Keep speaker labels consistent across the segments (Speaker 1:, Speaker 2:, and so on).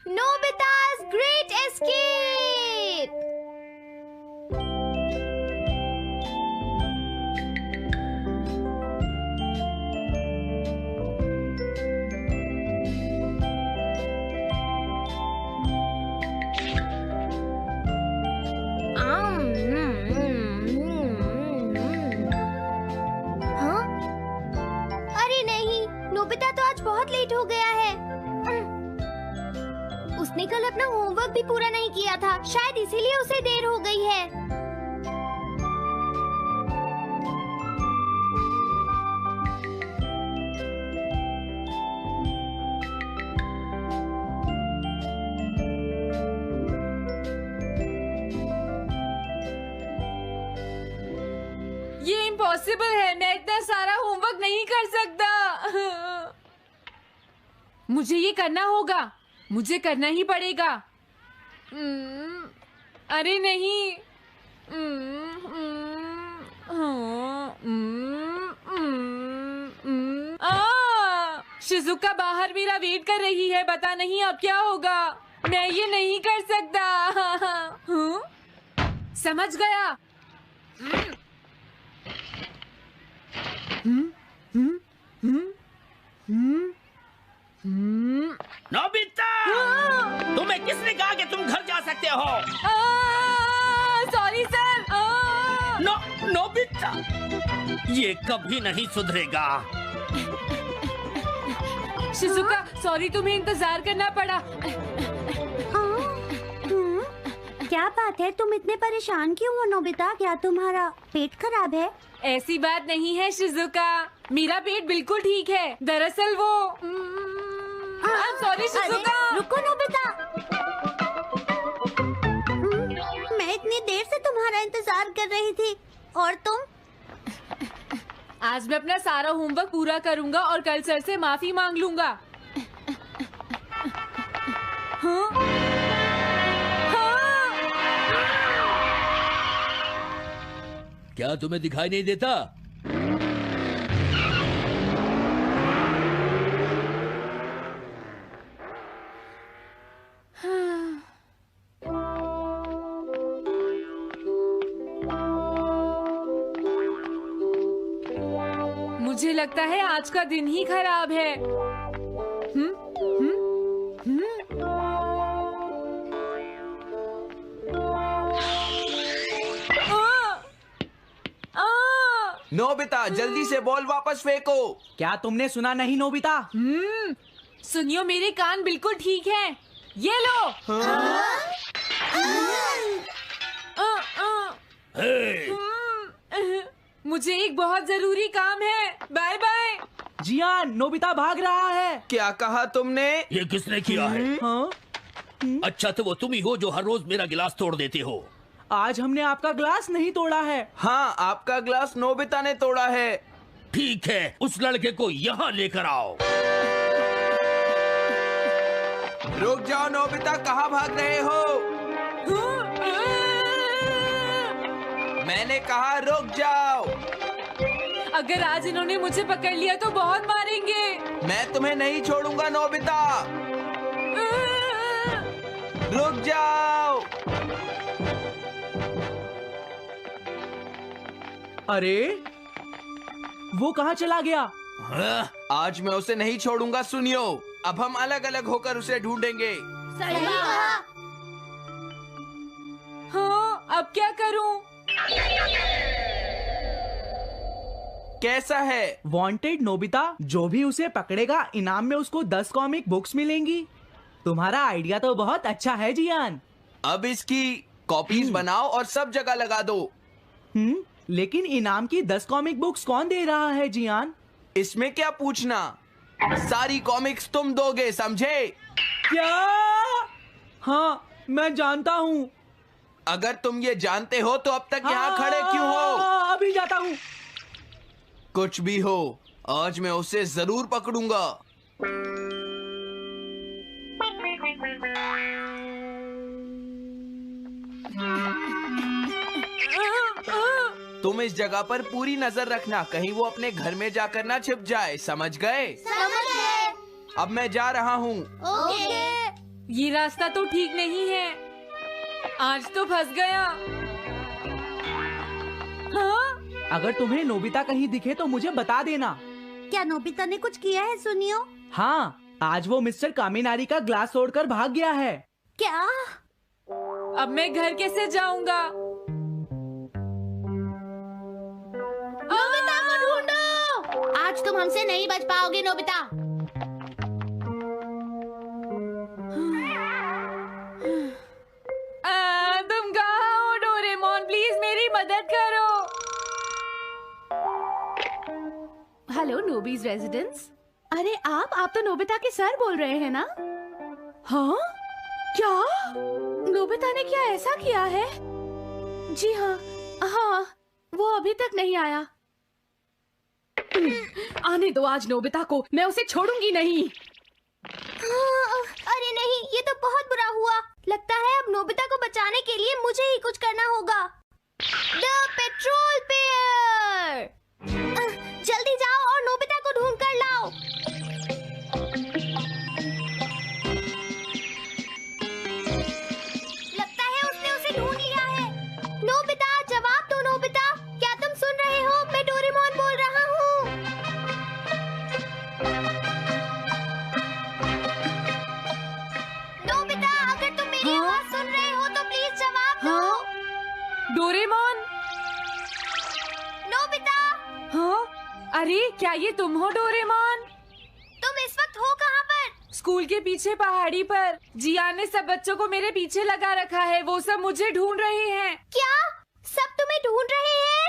Speaker 1: Nobita's Great Escape! हाँ? अरे नहीं, नोबिता तो आज बहुत लेट हो गया है। उसने कल अपना होमवर्क भी पूरा नहीं किया था, शायद इसीलिए उसे देर हो गई है।
Speaker 2: ये इम्पॉसिबल है, मैं इतना सारा होमवर्क नहीं कर सकता। मुझे ये करना होगा, मुझे करना ही पड़ेगा। अरे नहीं। शिजुका बाहर मेरा वेट कर रही है, पता नहीं अब क्या होगा। मैं ये नहीं कर सकता। समझ गया।
Speaker 3: नोबिता, तुम्हें किसने कहा कि तुम घर जा सकते हो?
Speaker 2: Sorry sir.
Speaker 3: नोबिता, ये कभी नहीं सुधरेगा।
Speaker 2: शिजुका, सॉरी तुम्हें इंतजार करना पड़ा।
Speaker 1: क्या बात है, तुम इतने परेशान क्यों हो नोबिता? क्या तुम्हारा पेट खराब है?
Speaker 2: ऐसी बात नहीं है शिजुका, मेरा पेट बिल्कुल ठीक है। दरअसल वो सॉरी शिजुका।
Speaker 1: रुको नोबिता, मैं इतनी देर से तुम्हारा इंतजार कर रही थी और तुम?
Speaker 2: आज मैं अपना सारा होमवर्क पूरा करूंगा और कल सर से माफी मांग लूंगा। हाँ? हाँ?
Speaker 3: क्या तुम्हें दिखाई नहीं देता?
Speaker 2: मुझे लगता है आज का दिन ही खराब है।
Speaker 4: नोबिता, जल्दी से बॉल वापस फेंको।
Speaker 5: क्या तुमने सुना नहीं नोबिता?
Speaker 2: सुनियो, मेरे कान बिल्कुल ठीक हैं। ये लो। मुझे एक बहुत जरूरी काम है। Bye bye.
Speaker 5: जियान, नोबिता भाग रहा है।
Speaker 4: क्या कहा तुमने?
Speaker 3: ये किसने किया है?
Speaker 5: हाँ?
Speaker 3: अच्छा, तो वो तुम ही हो जो हर रोज मेरा गिलास तोड़ देते हो।
Speaker 5: आज हमने आपका ग्लास नहीं तोड़ा है।
Speaker 4: हाँ, आपका ग्लास नोबिता ने तोड़ा है।
Speaker 3: ठीक है, उस लड़के को यहाँ लेकर आओ।
Speaker 4: रुक जाओ नोबिता, कहाँ भाग रहे हो? मैंने कहा रुक जाओ।
Speaker 2: अगर आज इन्होंने मुझे पकड़ लिया तो बहुत मारेंगे।
Speaker 4: मैं तुम्हें नहीं छोड़ूंगा नोबिता, रुक जाओ।
Speaker 5: अरे वो कहाँ चला गया?
Speaker 4: आज मैं उसे नहीं छोड़ूंगा। सुनियो, अब हम अलग अलग होकर उसे ढूंढेंगे।
Speaker 1: सही कहा।
Speaker 2: हाँ, अब क्या करूं?
Speaker 4: कैसा है?
Speaker 5: वांटेड नोबिता, जो भी उसे पकड़ेगा इनाम में उसको 10 कॉमिक बुक्स मिलेंगी। तुम्हारा आइडिया तो बहुत अच्छा है जियान।
Speaker 4: अब इसकी कॉपीज बनाओ और सब जगह लगा दो।
Speaker 5: लेकिन इनाम की 10 कॉमिक बुक्स कौन दे रहा है जियान?
Speaker 4: इसमें क्या पूछना, सारी कॉमिक्स तुम दोगे, समझे?
Speaker 5: क्या? हाँ, मैं जानता हूँ।
Speaker 4: अगर तुम ये जानते हो तो अब तक यहाँ खड़े क्यों हो?
Speaker 5: अभी जाता हूँ।
Speaker 4: कुछ भी हो, आज मैं उसे जरूर पकड़ूंगा। तुम इस जगह पर पूरी नजर रखना, कहीं वो अपने घर में जाकर ना छिप जाए, समझ गए?
Speaker 1: समझ गए।
Speaker 4: अब मैं जा रहा हूँ।
Speaker 1: ओके।
Speaker 2: ये रास्ता तो ठीक नहीं है, आज तो फंस गया। हाँ?
Speaker 5: अगर तुम्हें नोबिता कहीं दिखे तो मुझे बता देना।
Speaker 1: क्या नोबिता ने कुछ किया है सुनियो?
Speaker 5: हाँ, आज वो मिस्टर कामिनारी का ग्लास तोड़कर भाग गया है।
Speaker 1: क्या?
Speaker 2: अब मैं घर कैसे जाऊंगा?
Speaker 6: नोबिता को ढूंढो। आज तुम हमसे नहीं बच पाओगे नोबिता।
Speaker 2: तुम कहाँ हो डोरेमोन? प्लीज मेरी मदद करो।
Speaker 6: हेलो नोबीज रेजिडेंस। अरे आप तो नोबिता के सर बोल रहे हैं ना? हाँ? क्या? नोबिता ने क्या ऐसा किया है? जी हाँ, हाँ, वो अभी तक नहीं आया। आने दो आज नोबिता को, मैं उसे छोड़ूंगी नहीं।
Speaker 1: अरे नहीं, ये तो बहुत बुरा हुआ। लगता है अब नोबिता को बचाने के लिए मुझे ही कुछ करना होगा। द पेट्रोल पेयर, जल्दी जाओ और नोबिता को ढूंढ कर लाओ। लगता है उसने उसे ढूंढ लिया है। नोबिता, जवाब दो नोबिता, क्या तुम सुन रहे हो? मैं डोरेमोन बोल रहा हूँ। नोबिता, अगर तुम मेरी आवाज सुन रहे हो तो प्लीज जवाब दो।
Speaker 2: डोरेमोन?
Speaker 1: नोबिता,
Speaker 2: हाँ? अरे क्या ये तुम हो डोरेमोन?
Speaker 1: तुम इस वक्त हो कहाँ पर?
Speaker 2: स्कूल के पीछे पहाड़ी पर। जिया ने सब बच्चों को मेरे पीछे लगा रखा है, वो सब मुझे ढूंढ रहे हैं।
Speaker 1: क्या? सब तुम्हें ढूंढ रहे हैं?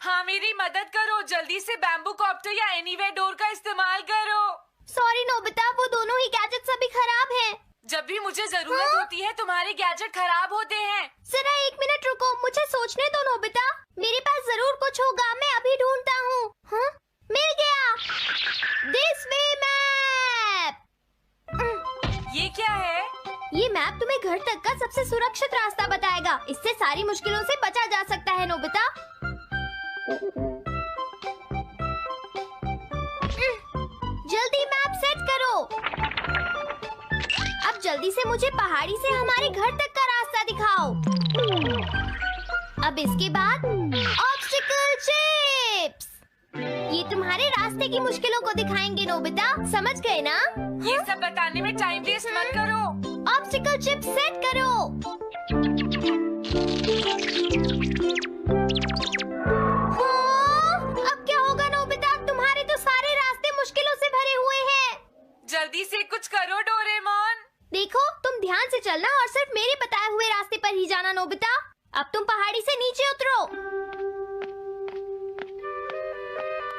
Speaker 2: हाँ, मेरी मदद करो, जल्दी से बैम्बू कॉप्टर या एनीवेयर डोर का इस्तेमाल करो।
Speaker 1: सॉरी नोबिता, वो दोनों ही गैजेट्स अभी खराब हैं।
Speaker 2: जब भी मुझे जरूरत होती है तुम्हारे गैजेट खराब होते हैं।
Speaker 1: जरा 1 मिनट रुको, मुझे सोचने दो नोबिता। मेरे पास जरूर कुछ होगा, मैं अभी ढूंढता हूँ। हाँ? मिल गया। This way map.
Speaker 2: ये क्या है?
Speaker 1: ये मैप तुम्हें घर तक का सबसे सुरक्षित रास्ता बताएगा। इससे सारी मुश्किलों से बचा जा सकता है नोबिता। जल्दी मैप सेट करो। अब जल्दी से मुझे पहाड़ी से हमारे घर तक का रास्ता दिखाओ। अब इसके बाद ऑब्स्टिकल चिप्स। ये तुम्हारे रास्ते की मुश्किलों को दिखाएंगे नोबिता, समझ गए ना?
Speaker 2: ये सब बताने में टाइम वेस्ट मत करो।
Speaker 1: ऑब्स्टिकल चिप्स सेट करो। हाँ, अब क्या होगा नोबिता? तुम्हारे तो सारे रास्ते मुश्किलों से भरे हुए हैं।
Speaker 2: जल्दी से कुछ करो डोरेमोन।
Speaker 1: देखो, तुम ध्यान से चलना और सिर्फ मेरे बताए हुए रास्ते पर ही जाना नोबिता। अब तुम पहाड़ी से नीचे उतरो।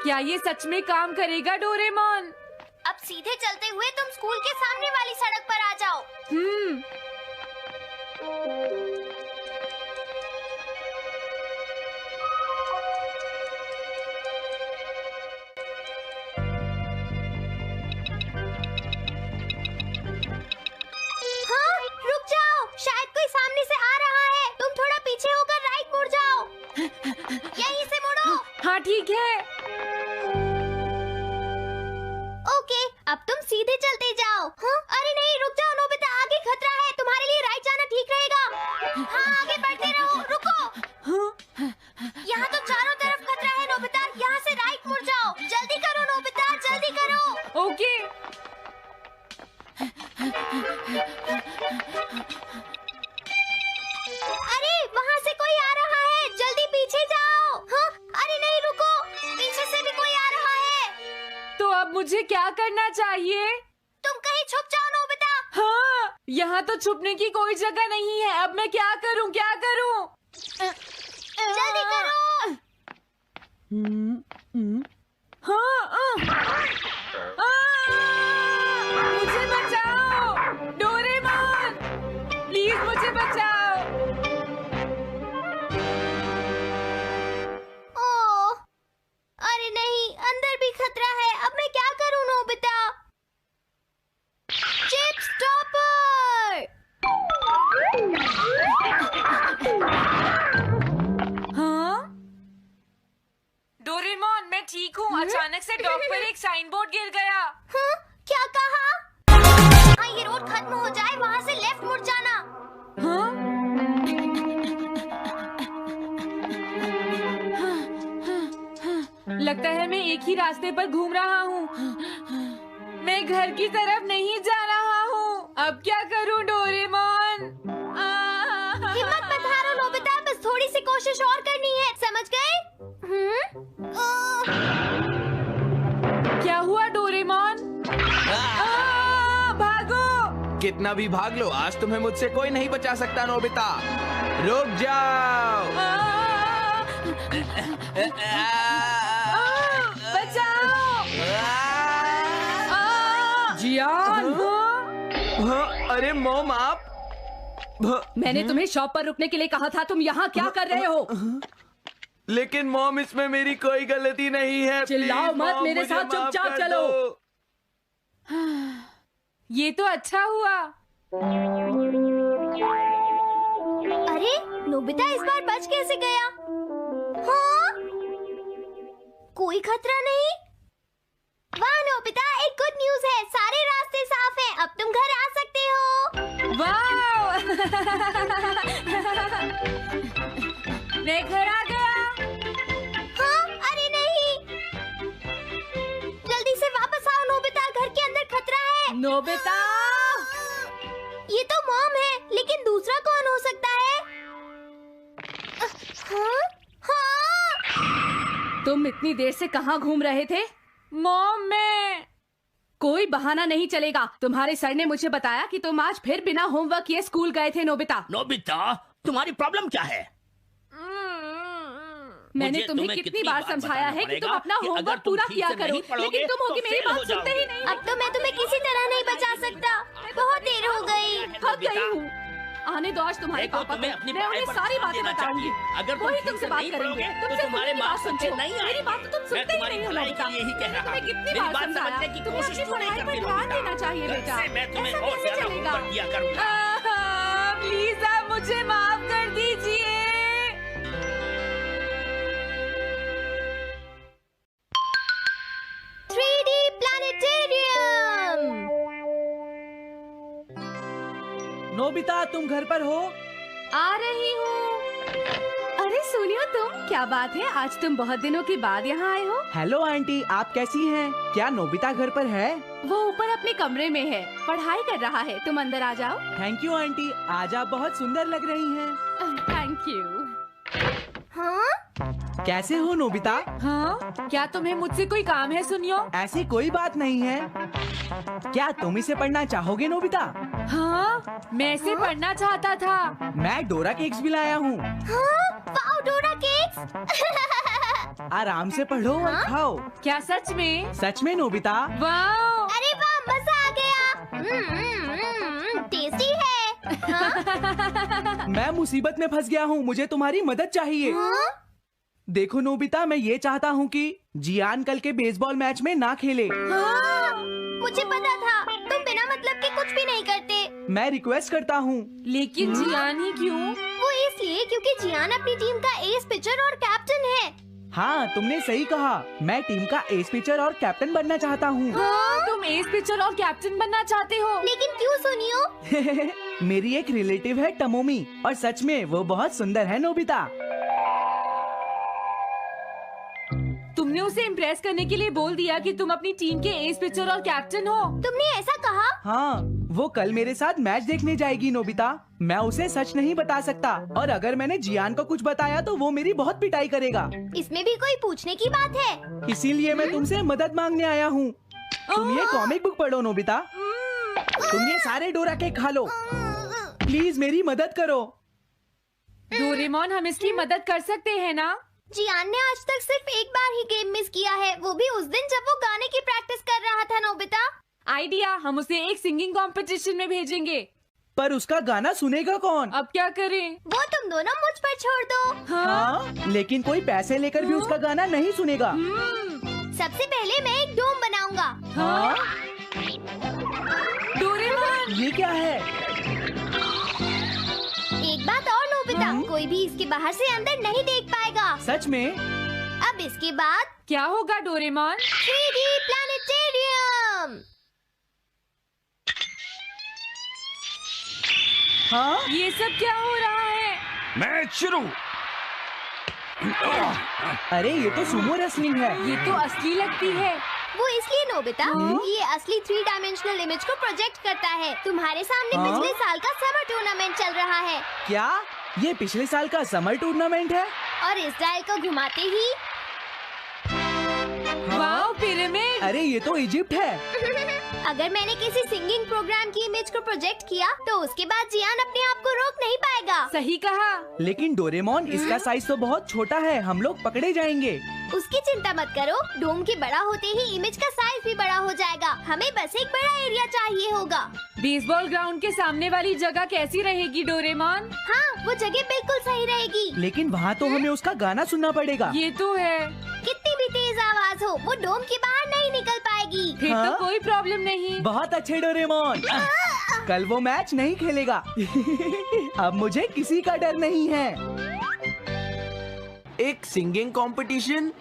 Speaker 2: क्या ये सच में काम करेगा डोरेमोन?
Speaker 1: अब सीधे चलते हुए तुम स्कूल के सामने वाली सड़क पर आ जाओ। हाँ, रुक जाओ, शायद कोई सामने से आ रहा है। तुम थोड़ा पीछे होकर राइट मुड़ जाओ। यहीं से मुड़ो।
Speaker 2: हाँ ठीक है।
Speaker 1: ओके, अब तुम सीधे चलते जाओ। हाँ? अरे नहीं, रुक जाओ नोबिता, आगे खतरा है। तुम्हारे लिए राइट जाना ठीक रहेगा। हाँ, आगे बढ़ते रहो। रुको, यहाँ तो चारों तरफ खतरा है नोबिता, यहाँ से राइट मुड़ जाओ। जल्दी करो नोबिता, जल्दी करो।
Speaker 2: ओके।
Speaker 1: अरे वहाँ से कोई आ रहा है, जल्दी पीछे जाओ। हाँ? अरे नहीं, रुको, पीछे से भी कोई आ रहा है।
Speaker 2: तो अब मुझे क्या करना चाहिए?
Speaker 1: तुम कहीं छुप जाओ नोबिता।
Speaker 2: हाँ, यहाँ तो छुपने की कोई जगह नहीं है। अब मैं क्या करूँ, क्या करूँ?
Speaker 1: जल्दी करो।
Speaker 2: हाँ, मुझे बचाओ डोरेमोन, प्लीज मुझे बचाओ।
Speaker 1: ओह, अरे नहीं, अंदर भी खतरा है। अब मैं क्या करूं नोबिता? Chip stopper.
Speaker 2: हाँ? डोरेमोन, मैं ठीक हूँ। अचानक से डॉक पर एक साइन बोर्ड गिर गया।
Speaker 1: हाँ? क्या कहा? हाँ, ये रोड खत्म हो जाए, वहाँ से
Speaker 2: ही रास्ते पर घूम रहा हूँ। मैं घर की तरफ नहीं जा रहा हूँ। अब क्या करूँ डोरेमोन?
Speaker 1: हिम्मत मत हारो नोबिता, बस थोड़ी सी कोशिश और करनी है, समझ गए?
Speaker 2: क्या हुआ डोरेमोन? भागो!
Speaker 4: कितना भी भाग लो, आज तुम्हें मुझसे कोई नहीं बचा सकता नोबिता। रुक जाओ।
Speaker 2: बचाओ!
Speaker 6: जियान,
Speaker 4: अरे मॉम आप।
Speaker 6: मैंने तुम्हें शॉप पर रुकने के लिए कहा था, तुम यहाँ क्या कर रहे हो?
Speaker 4: लेकिन मॉम इसमें मेरी कोई गलती नहीं है।
Speaker 6: चिल्लाओ
Speaker 4: प्लीज,
Speaker 6: मत,
Speaker 4: मॉम,
Speaker 6: मेरे
Speaker 4: मुझे
Speaker 6: साथ
Speaker 4: माफ
Speaker 6: चुपचाप
Speaker 4: कर
Speaker 6: चलो।
Speaker 4: दो।
Speaker 2: ये तो अच्छा हुआ।
Speaker 1: अरे नोबिता इस बार बच कैसे गया? हाँ? कोई खतरा नहीं? वाह नोबिता, एक गुड न्यूज है, सारे रास्ते साफ हैं, अब तुम घर आ सकते हो।
Speaker 2: वाह! मैं घर आ गया।
Speaker 1: हाँ? अरे नहीं, जल्दी से वापस आओ नोबिता, घर के अंदर खतरा है।
Speaker 6: नोबिता,
Speaker 1: ये तो मॉम है, लेकिन दूसरा कौन हो सकता है? हाँ? हाँ?
Speaker 6: तुम इतनी देर से कहाँ घूम रहे थे?
Speaker 2: मॉम, मैं
Speaker 6: कोई बहाना नहीं चलेगा। तुम्हारे सर ने मुझे बताया कि तुम आज फिर बिना होमवर्क किए स्कूल गए थे नोबिता।
Speaker 3: नोबिता, तुम्हारी प्रॉब्लम क्या है?
Speaker 6: मैंने
Speaker 3: मुझे
Speaker 6: तुम्हें कितनी बार समझाया है कि तुम अपना होमवर्क पूरा किया करो, लेकिन तुम होगी मेरी बात सुनते ही नहीं।
Speaker 1: अब तो मैं तुम्हें किसी तरह नहीं बचा सकता, बहुत देर हो गई।
Speaker 6: थक गई हूँ। आने दो आज तुम्हारे
Speaker 3: देखो,
Speaker 6: पापा
Speaker 3: तुम्हें
Speaker 6: को,
Speaker 3: अपनी
Speaker 6: मैं
Speaker 3: पढ़ाई
Speaker 6: उन्हें
Speaker 3: पर
Speaker 6: सारी
Speaker 3: ध्यान
Speaker 6: बातें
Speaker 3: देना
Speaker 6: बताऊंगी।
Speaker 3: चाहिए। अगर तुम
Speaker 6: वही
Speaker 3: ठीक
Speaker 6: तुमसे
Speaker 3: से
Speaker 6: बात
Speaker 3: नहीं
Speaker 6: करेंगे।
Speaker 3: पढ़ोगे,
Speaker 6: तुमसे
Speaker 3: तो तुम्हारे
Speaker 6: मेरी बात
Speaker 3: मार्क्स
Speaker 6: सुनते
Speaker 3: अच्छे
Speaker 6: हो।
Speaker 3: नहीं
Speaker 6: मेरी
Speaker 3: आएंगे।
Speaker 6: बात तो तुम
Speaker 3: मैं
Speaker 6: सुनते ही
Speaker 3: तुम्हारी
Speaker 6: नहीं हो
Speaker 3: भलाई
Speaker 6: नोबिता।
Speaker 3: के लिए ही कह रहा
Speaker 6: तुम्हें
Speaker 3: हूँ।
Speaker 6: कितनी
Speaker 3: मेरी
Speaker 6: बार
Speaker 3: बात
Speaker 6: समझाया?
Speaker 3: समझने की
Speaker 6: तुम्हें
Speaker 3: कोशिश
Speaker 6: अपनी
Speaker 3: तो नहीं
Speaker 6: पढ़ाई पर
Speaker 3: करती
Speaker 6: ध्यान
Speaker 3: नोबिता।
Speaker 6: देना चाहिए
Speaker 3: कल
Speaker 6: बेटा।
Speaker 3: से मैं तुम्हें
Speaker 6: ऐसा
Speaker 3: और
Speaker 6: कैसे
Speaker 3: ज्यादा
Speaker 6: चलेगा?
Speaker 3: होमवर्क दिया करूंगा।
Speaker 2: प्लीज आप मुझे माफ कर दीजिए।
Speaker 1: 3D planetarium.
Speaker 5: नोबिता तुम घर पर हो?
Speaker 2: आ रही हूँ।
Speaker 6: अरे सुनियो तुम, क्या बात है, आज तुम बहुत दिनों के बाद यहाँ आए हो।
Speaker 5: हेलो आंटी, आप कैसी हैं? क्या नोबिता घर पर है?
Speaker 6: वो ऊपर अपने कमरे में है, पढ़ाई कर रहा है। तुम अंदर आ जाओ।
Speaker 5: थैंक यू आंटी, आज आप बहुत सुंदर लग रही हैं।
Speaker 6: Thank you.
Speaker 1: हाँ?
Speaker 5: कैसे हो नोबिता?
Speaker 2: हाँ? क्या तुम्हें मुझसे कोई काम है सुनियो?
Speaker 5: ऐसी कोई बात नहीं है। क्या तुम इसे पढ़ना चाहोगे नोबिता?
Speaker 2: हाँ? मैं इसे पढ़ना चाहता था।
Speaker 5: मैं डोरा केक्स भी लाया हूँ।
Speaker 1: हाँ? वाओ, डोरा केक्स।
Speaker 5: आराम से पढ़ो और खाओ।
Speaker 2: क्या सच में?
Speaker 5: सच में नोबिता?
Speaker 2: वाह!
Speaker 1: अरे वाह, मजा आ गया। टेस्टी है। हाँ?
Speaker 5: मैं मुसीबत में फंस गया हूँ, मुझे तुम्हारी मदद चाहिए।
Speaker 1: हाँ?
Speaker 5: देखो नोबिता, मैं ये चाहता हूँ कि जियान कल के बेसबॉल मैच में ना खेले।
Speaker 1: हाँ? मुझे पता था, तुम बिना मतलब के कुछ भी नहीं करते।
Speaker 5: मैं रिक्वेस्ट करता हूँ।
Speaker 2: लेकिन जियान ही क्यों?
Speaker 1: वो इसलिए क्योंकि जियान अपनी टीम का एस पिचर और कैप्टन है।
Speaker 5: हाँ, तुमने सही कहा। मैं टीम का एस पिचर और कैप्टन बनना चाहता हूँ।
Speaker 1: हाँ?
Speaker 2: तुम एस पिचर और कैप्टन बनना चाहते हो?
Speaker 1: लेकिन क्यों सुनियो?
Speaker 5: मेरी एक रिलेटिव है टमोमी, और सच में वो बहुत सुंदर है नोबिता।
Speaker 2: तुमने उसे इम्प्रेस करने के लिए बोल दिया कि तुम अपनी टीम के एस पिचर और कैप्टन हो।
Speaker 1: तुमने ऐसा कहा?
Speaker 5: हाँ, वो कल मेरे साथ मैच देखने जाएगी नोबिता। मैं उसे सच नहीं बता सकता, और अगर मैंने जियान को कुछ बताया तो वो मेरी बहुत पिटाई करेगा।
Speaker 1: इसमें भी कोई पूछने की बात है?
Speaker 5: इसीलिए मैं तुमसे मदद मांगने आया हूँ। तुम ये कॉमिक बुक पढ़ो नोबिता। तुम ये सारे डोरा केक खा लो। प्लीज मेरी मदद करो।
Speaker 2: डोरेमोन, हम इसकी मदद कर सकते हैं ना?
Speaker 1: जियान ने आज तक सिर्फ एक बार ही गेम मिस किया है, वो भी उस दिन जब वो गाने की प्रैक्टिस कर रहा था नोबिता।
Speaker 2: आइडिया, हम उसे एक सिंगिंग कंपटीशन में भेजेंगे।
Speaker 5: पर उसका गाना सुनेगा कौन?
Speaker 2: अब क्या करें?
Speaker 1: वो तुम दोनों मुझ पर छोड़ दो।
Speaker 5: हाँ, लेकिन कोई पैसे लेकर भी उसका गाना नहीं सुनेगा।
Speaker 1: सबसे पहले मैं एक डोम बनाऊंगा।
Speaker 5: हाँ?
Speaker 2: डोरेमोन!
Speaker 5: ये क्या है?
Speaker 1: एक बात और नोबिता, कोई भी इसके बाहर से अंदर नहीं देख पाएगा।
Speaker 5: सच में?
Speaker 1: अब इसके बाद
Speaker 2: क्या होगा डोरेमोन?
Speaker 1: 3D planetarium.
Speaker 5: हाँ?
Speaker 2: ये सब क्या हो रहा है?
Speaker 3: मैच शुरू।
Speaker 5: अरे ये तो सुमो रेसलिंग है।
Speaker 2: ये तो असली लगती है।
Speaker 1: वो इसलिए नोबिता, ये असली 3 डायमेंशनल इमेज को प्रोजेक्ट करता है। तुम्हारे सामने
Speaker 5: हाँ?
Speaker 1: पिछले साल का समर टूर्नामेंट चल रहा है
Speaker 5: क्या ये पिछले साल का समर टूर्नामेंट है?
Speaker 1: और इस डायल को घुमाते ही
Speaker 2: वाओ, पिरामिड।
Speaker 5: अरे ये तो इजिप्ट है।
Speaker 1: अगर मैंने किसी सिंगिंग प्रोग्राम की इमेज को प्रोजेक्ट किया तो उसके बाद जियान अपने आप को रोक नहीं पाएगा।
Speaker 2: सही कहा।
Speaker 5: लेकिन डोरेमोन इसका साइज तो बहुत छोटा है, हम लोग पकड़े जाएंगे।
Speaker 1: उसकी चिंता मत करो, डोम के बड़ा होते ही इमेज का साइज भी बड़ा हो जाएगा। हमें बस एक बड़ा एरिया चाहिए होगा।
Speaker 2: बेसबॉल ग्राउंड के सामने वाली जगह कैसी रहेगी डोरेमोन?
Speaker 1: हाँ, वो जगह बिल्कुल सही रहेगी।
Speaker 5: लेकिन वहाँ तो हमें उसका गाना सुनना पड़ेगा।
Speaker 2: ये तो है।
Speaker 1: कितनी भी तेज आवाज हो, वो डोम के बाहर नहीं निकल पाएगी।
Speaker 2: फिर
Speaker 5: हाँ?
Speaker 2: तो कोई प्रॉब्लम नहीं।
Speaker 5: बहुत अच्छे डोरेमोन। कल वो मैच नहीं खेलेगा। अब मुझे किसी का डर नहीं है।
Speaker 4: एक सिंगिंग कंपटीशन?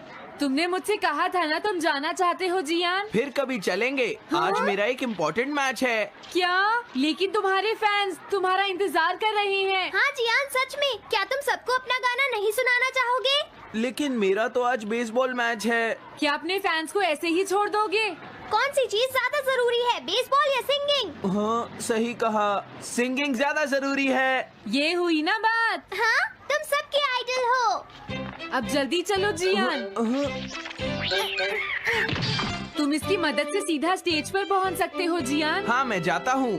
Speaker 2: तुमने मुझसे कहा था ना तुम जाना चाहते हो जियान।
Speaker 4: फिर कभी चलेंगे। आज मेरा एक इम्पोर्टेंट मैच है।
Speaker 2: क्या? लेकिन तुम्हारे फैंस तुम्हारा इंतजार कर रहे हैं।
Speaker 1: हाँ जियान, सच में। क्या तुम सबको अपना गाना नहीं सुनाना चाहोगे?
Speaker 4: लेकिन मेरा तो आज बेसबॉल मैच है।
Speaker 2: क्या अपने फैंस को ऐसे ही छोड़ दोगे?
Speaker 1: कौन सी चीज ज्यादा जरूरी है, बेसबॉल या सिंगिंग?
Speaker 4: हाँ सही कहा, सिंगिंग ज्यादा जरूरी है।
Speaker 2: ये हुई ना बात।
Speaker 1: हाँ, तुम सबके आइडल हो।
Speaker 2: अब जल्दी चलो जियान। तुम इसकी मदद से सीधा स्टेज पर पहुंच सकते हो जियान।
Speaker 4: हाँ मैं जाता हूँ।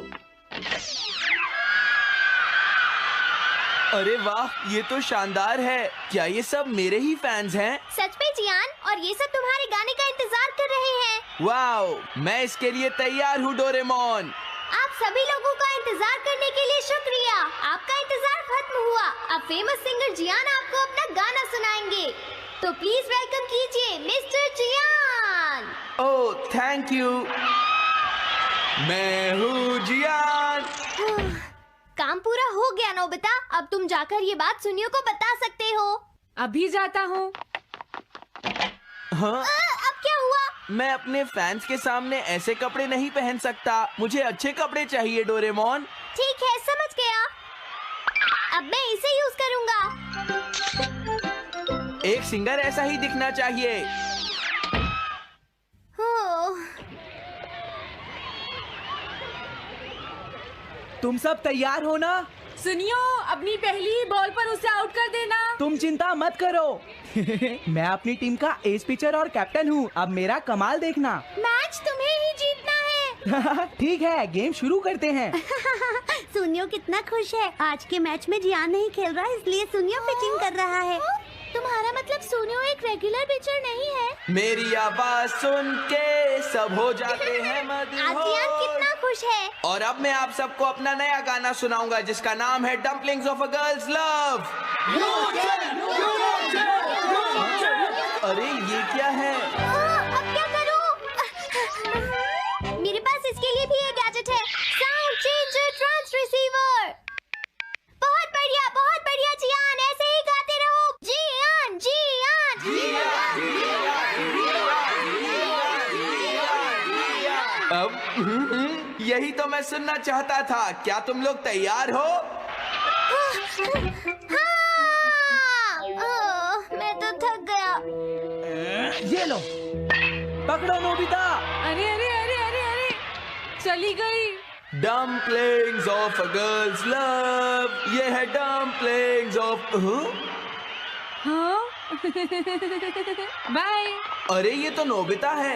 Speaker 4: अरे वाह, ये तो शानदार है। क्या ये सब मेरे ही फैंस हैं?
Speaker 1: सच में जियान, और ये सब तुम्हारे गाने का इंतजार कर रहे हैं।
Speaker 4: वाओ, मैं इसके लिए तैयार हूँ डोरेमोन।
Speaker 1: आप सभी लोगों का इंतजार करने के लिए शुक्रिया। आपका इंतजार खत्म हुआ। अब फेमस सिंगर जियान आपको अपना गाना सुनाएंगे। तो प्लीज वेलकम कीजिए mister Jian.
Speaker 4: Oh thank you. मैं हूँ जियान।
Speaker 1: काम पूरा हो गया नोबिता। अब तुम जाकर ये बात सुनियो को बता सकते हो।
Speaker 2: अभी जाता हूँ।
Speaker 4: हाँ,
Speaker 1: अब क्या हुआ?
Speaker 4: मैं अपने फैंस के सामने ऐसे कपड़े नहीं पहन सकता। मुझे अच्छे कपड़े चाहिए डोरेमोन।
Speaker 1: ठीक है, समझ गया। अब मैं इसे यूज करूंगा।
Speaker 4: एक सिंगर ऐसा ही दिखना चाहिए।
Speaker 1: ओह,
Speaker 5: तुम सब तैयार हो ना?
Speaker 2: सुनियो, अपनी पहली ही बॉल पर उसे आउट कर देना।
Speaker 5: तुम चिंता मत करो। मैं अपनी टीम का एस पिचर और कैप्टन हूँ। अब मेरा कमाल देखना।
Speaker 1: मैच तुम्हें ही जीतना है।
Speaker 5: ठीक है, गेम शुरू करते हैं।
Speaker 1: सुनियो कितना खुश है। आज के मैच में जियान नहीं खेल रहा, इसलिए सुनियो पिचिंग कर रहा है। तुम्हारा मतलब सुनियो एक रेगुलर पिचर नहीं है?
Speaker 4: मेरी आवाज सुन के सब हो जाते हैं
Speaker 1: आज जियान
Speaker 4: मदहोश।
Speaker 1: कितना खुश है।
Speaker 4: और अब मैं आप सबको अपना नया गाना सुनाऊंगा जिसका नाम है dumplings of a girls love. अरे ये क्या है?
Speaker 1: अब क्या करूं? मेरे पास इसके लिए भी एक गैजेट है, साउंड चेंजर ट्रांस रिसीवर। बहुत बढ़िया जियान, ऐसे ही गाते रहो। जियान
Speaker 4: अब यही तो मैं सुनना चाहता था। क्या तुम लोग तैयार हो?
Speaker 1: हाँ। मैं तो थक गया।
Speaker 5: ये लो, पकड़ो नोबिता।
Speaker 2: अरे अरे अरे अरे अरे, चली गई।
Speaker 4: Dumplings of a girls love. ये है डम्पलिंग्स ऑफ।
Speaker 2: हाँ? बाय।
Speaker 4: अरे ये तो नोबिता है।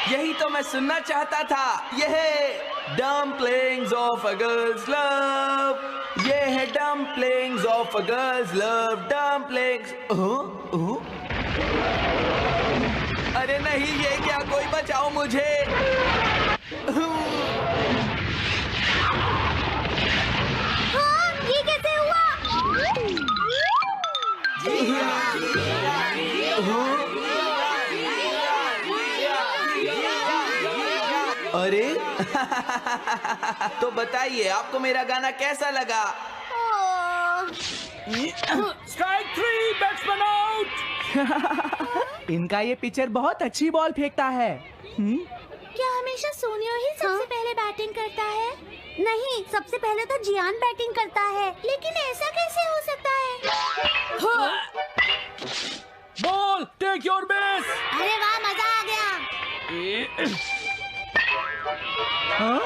Speaker 4: यही तो मैं सुनना चाहता था। यह है dumplings of a girls love. ये है dumplings of a girls love. Dumplings. अरे नहीं, ये क्या? कोई बचाओ मुझे।
Speaker 1: हाँ, ये कैसे हुआ?
Speaker 4: अरे तो बताइए आपको मेरा गाना कैसा लगा?
Speaker 5: Strike 3, batsman out. इनका ये पिचर बहुत अच्छी बॉल फेंकता है।
Speaker 1: क्या हमेशा सोनियो ही सबसे पहले बैटिंग करता है? नहीं, सबसे पहले तो जियान बैटिंग करता है, लेकिन ऐसा कैसे हो सकता है?
Speaker 3: Ball, take your base.
Speaker 1: अरे वाह, मजा आ गया।
Speaker 5: हाँ?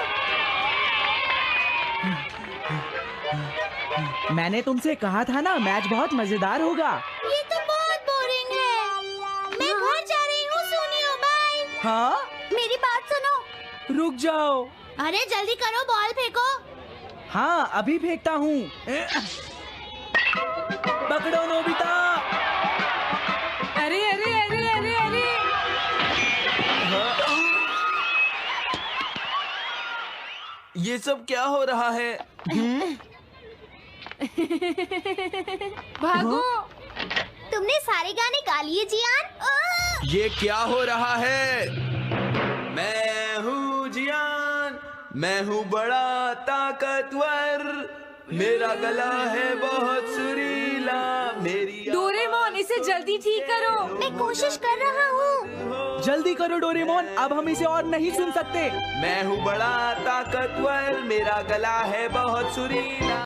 Speaker 5: मैंने तुमसे कहा था ना, मैच बहुत मजेदार होगा।
Speaker 1: ये तो बहुत बोरिंग है। मैं घर जा रही हूँ, सुनियो, बाय।
Speaker 5: हाँ?
Speaker 1: मेरी बात सुनो।
Speaker 5: रुक जाओ।
Speaker 1: अरे जल्दी करो, बॉल फेंको।
Speaker 5: हाँ, अभी फेंकता हूँ। पकड़ो नोबिता।
Speaker 2: अरे अरे अरे अरे अरे
Speaker 4: ये सब क्या हो रहा है?
Speaker 2: भागो।
Speaker 1: तुमने सारे गाने गा लिए जियान?
Speaker 4: ये क्या हो रहा है? मैं हूँ जियान, मैं हूँ बड़ा ताकतवर, मेरा गला है बहुत सुरीला, मेरी
Speaker 2: डोरेमोन, इसे जल्दी ठीक करो।
Speaker 1: मैं कोशिश कर रहा हूँ।
Speaker 5: जल्दी करो डोरेमोन, अब हम इसे और नहीं सुन सकते।
Speaker 4: मैं हूँ बड़ा ताकतवर, मेरा गला है बहुत सुरीला।